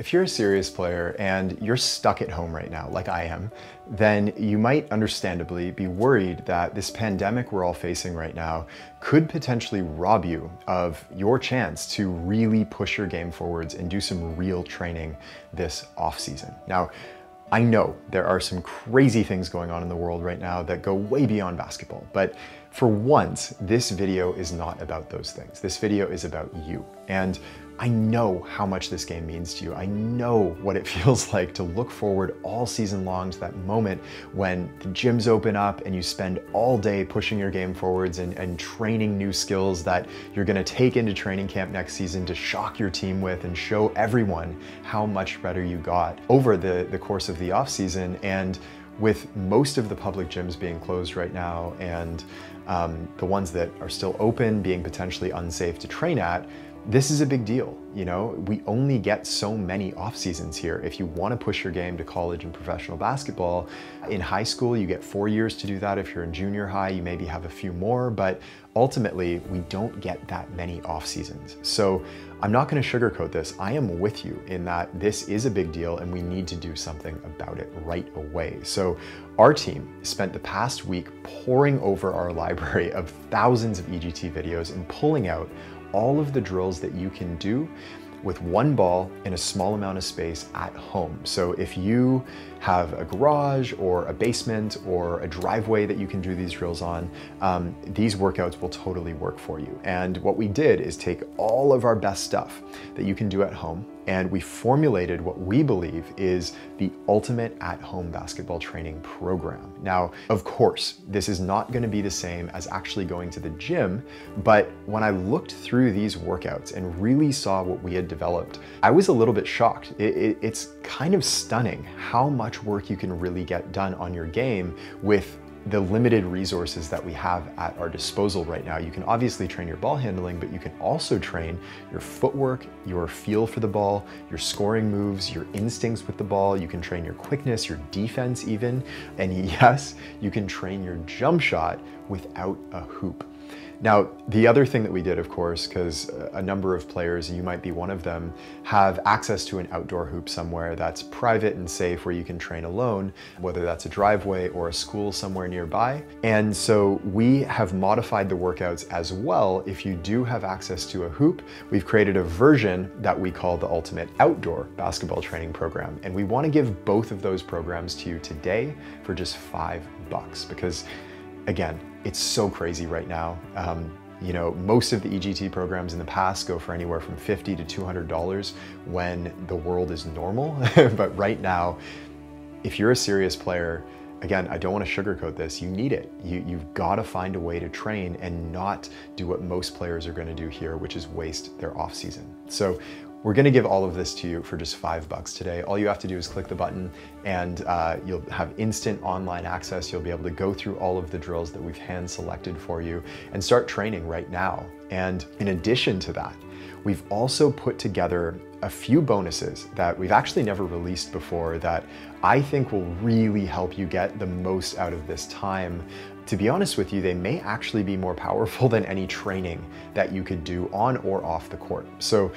If you're a serious player and you're stuck at home right now, like I am, then you might understandably be worried that this pandemic we're all facing right now could potentially rob you of your chance to really push your game forwards and do some real training this off season. Now, I know there are some crazy things going on in the world right now that go way beyond basketball, but for once, this video is not about those things. This video is about you. And I know how much this game means to you. I know what it feels like to look forward all season long to that moment when the gyms open up and you spend all day pushing your game forwards and training new skills that you're gonna take into training camp next season to shock your team with and show everyone how much better you got over the course of the off season. And with most of the public gyms being closed right now and the ones that are still open being potentially unsafe to train at, this is a big deal. You know, we only get so many off seasons here. If you want to push your game to college and professional basketball, in high school, you get 4 years to do that. If you're in junior high, you maybe have a few more, but ultimately we don't get that many off seasons. So I'm not going to sugarcoat this. I am with you in that this is a big deal and we need to do something about it right away. So our team spent the past week poring over our library of thousands of EGT videos and pulling out all of the drills that you can do with one ball in a small amount of space at home. So if you have a garage or a basement or a driveway that you can do these drills on, these workouts will totally work for you. And what we did is take all of our best stuff that you can do at home, and we formulated what we believe is the ultimate at-home basketball training program. Now, of course, this is not going to be the same as actually going to the gym, but when I looked through these workouts and really saw what we had developed, I was a little bit shocked. It's kind of stunning how much work you can really get done on your game with the limited resources that we have at our disposal right now. You can obviously train your ball handling, but you can also train your footwork, your feel for the ball, your scoring moves, your instincts with the ball. You can train your quickness, your defense even. And yes, you can train your jump shot without a hoop. Now, the other thing that we did, of course, because a number of players, you might be one of them, have access to an outdoor hoop somewhere that's private and safe where you can train alone, whether that's a driveway or a school somewhere nearby. And so we have modified the workouts as well. If you do have access to a hoop, we've created a version that we call the Ultimate Outdoor Basketball Training Program. And we want to give both of those programs to you today for just $5 because, again, it's so crazy right now. You know, most of the EGT programs in the past go for anywhere from $50 to $200 when the world is normal. But right now, if you're a serious player, again, I don't want to sugarcoat this, you need it. You've got to find a way to train and not do what most players are going to do here, which is waste their off season. So we're going to give all of this to you for just $5 today. All you have to do is click the button and you'll have instant online access. You'll be able to go through all of the drills that we've hand selected for you and start training right now. And in addition to that, we've also put together a few bonuses that we've actually never released before that I think will really help you get the most out of this time. To be honest with you, they may actually be more powerful than any training that you could do on or off the court. So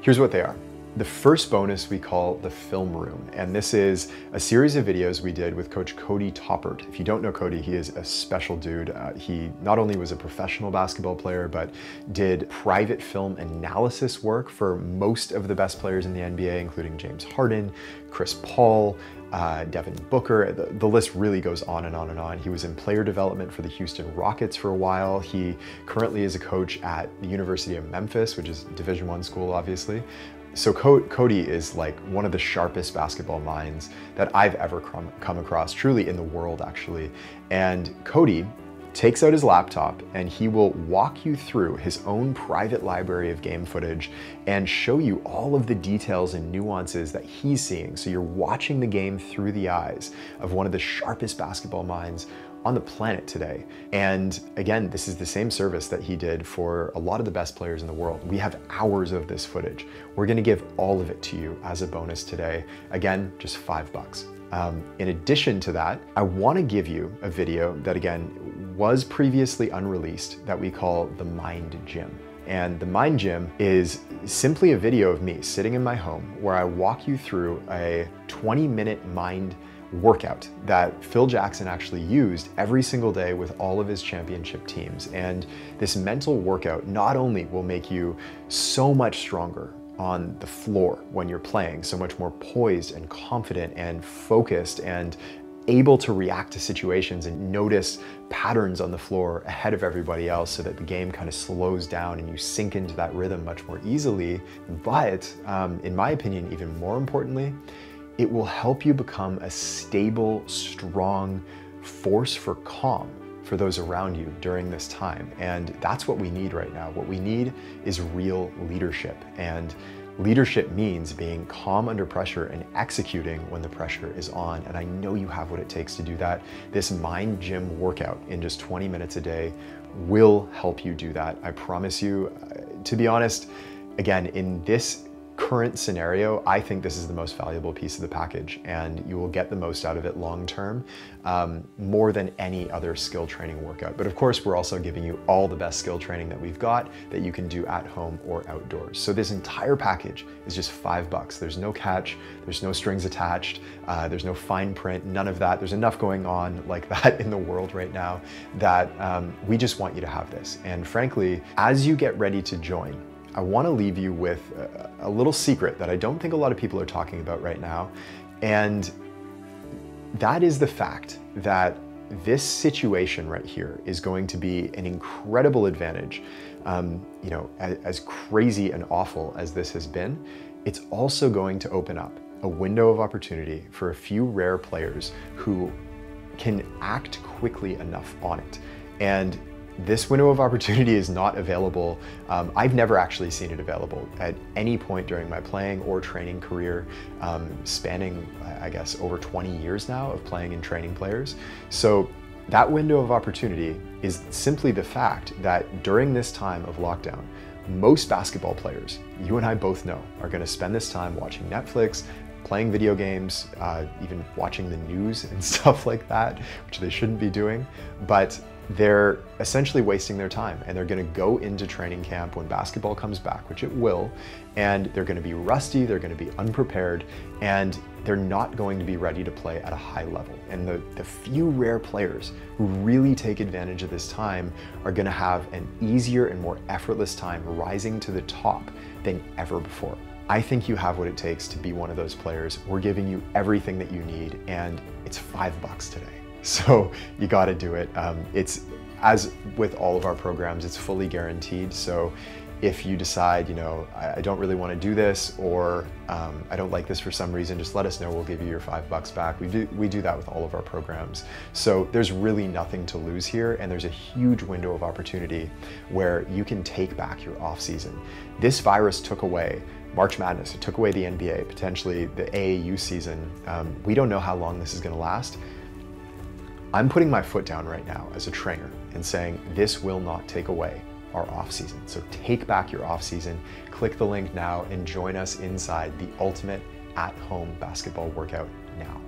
here's what they are. The first bonus we call the film room, and this is a series of videos we did with Coach Cody Toppert. If you don't know Cody, he is a special dude. He not only was a professional basketball player, but did private film analysis work for most of the best players in the NBA, including James Harden, Chris Paul, Devin Booker. The list really goes on and on and on. He was in player development for the Houston Rockets for a while. He currently is a coach at the University of Memphis, which is a Division I school, obviously. So Cody is like one of the sharpest basketball minds that I've ever come across, truly in the world actually. And Cody takes out his laptop and he will walk you through his own private library of game footage and show you all of the details and nuances that he's seeing. So you're watching the game through the eyes of one of the sharpest basketball minds on the planet today. And again, this is the same service that he did for a lot of the best players in the world. We have hours of this footage. We're gonna give all of it to you as a bonus today. Again, just $5. In addition to that, I wanna give you a video that again, was previously unreleased that we call the Mind Gym. And the Mind Gym is simply a video of me sitting in my home where I walk you through a 20-minute mind workout that Phil Jackson actually used every single day with all of his championship teams. And this mental workout not only will make you so much stronger on the floor when you're playing, so much more poised and confident and focused and able to react to situations and notice patterns on the floor ahead of everybody else so that the game kind of slows down and you sink into that rhythm much more easily. But in my opinion, even more importantly, it will help you become a stable, strong force for calm for those around you during this time. And that's what we need right now. What we need is real leadership. And leadership means being calm under pressure and executing when the pressure is on. And I know you have what it takes to do that. This Mind Gym workout in just 20 minutes a day will help you do that. I promise you. To be honest, again, in this current scenario, I think this is the most valuable piece of the package, and you will get the most out of it long term, more than any other skill training workout. But of course, we're also giving you all the best skill training that we've got that you can do at home or outdoors. So this entire package is just $5. There's no catch, there's no strings attached, there's no fine print, none of that. There's enough going on like that in the world right now that we just want you to have this. And frankly, as you get ready to join, I want to leave you with a little secret that I don't think a lot of people are talking about right now. And that is the fact that this situation right here is going to be an incredible advantage. You know, as crazy and awful as this has been, it's also going to open up a window of opportunity for a few rare players who can act quickly enough on it. And this window of opportunity is not available. I've never actually seen it available at any point during my playing or training career, spanning, I guess, over 20 years now of playing and training players. So that window of opportunity is simply the fact that during this time of lockdown, most basketball players, you and I both know, are going to spend this time watching Netflix, playing video games, even watching the news and stuff like that, which they shouldn't be doing. But they're essentially wasting their time, and they're going to go into training camp when basketball comes back, which it will, and they're going to be rusty, they're going to be unprepared, and they're not going to be ready to play at a high level. And the few rare players who really take advantage of this time are going to have an easier and more effortless time rising to the top than ever before. I think you have what it takes to be one of those players. We're giving you everything that you need, and it's $5 today. So you got to do it. It's, as with all of our programs, it's fully guaranteed. So if you decide, you know, I don't really want to do this, or I don't like this for some reason, just let us know. We'll give you your $5 back. We do that with all of our programs. So there's really nothing to lose here, and there's a huge window of opportunity where you can take back your off season. This virus took away March Madness. It took away the NBA, potentially the AAU season. We don't know how long this is going to last. I'm putting my foot down right now as a trainer and saying this will not take away our off season. So take back your off season, click the link now and join us inside the ultimate at-home basketball workout now.